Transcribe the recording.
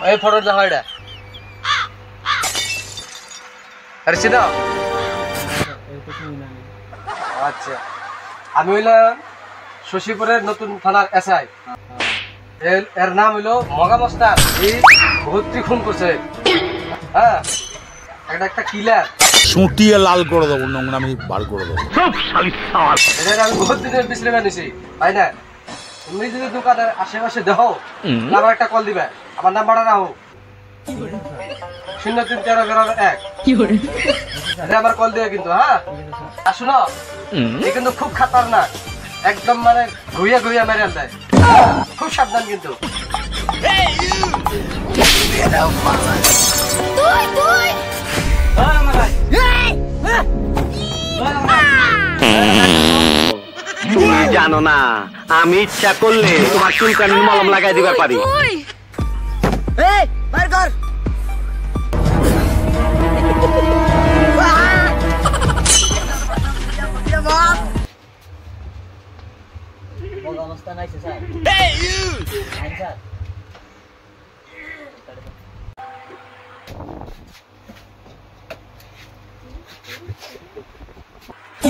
এই ফটো দেখা এটা আরে সিধা আচ্ছা আমি হইলাম শশীপুরের নতুন থানার এসআই এর নাম হইলো মগা মস্তান এই বহুত খুন করছে হ্যাঁ একটা কিলার সুটিয়ে লাল করে দেবো নোংরামি বার করে দেবো এটা আমি বহুত দিনের বিশ্লেষণ নিছি তাই না তুমি যদি দোকানের আশেপাশে দেখো আমার একটা কল দিবে আমার নাম্বারটা রাখো 031301 আমার কল দিয়ে কিন্তু হ্যাঁ আর শুনো এই কিন্তু খুব খাতারনাক একদম মানে ঘুরিয়া ঘুরিয়া মেরে দেয় খুব সাবধান কিন্তু তুমি জানো না আমি ইচ্ছা করলে তোমার চুলকানির মলম লাগাই দিবার পারি কি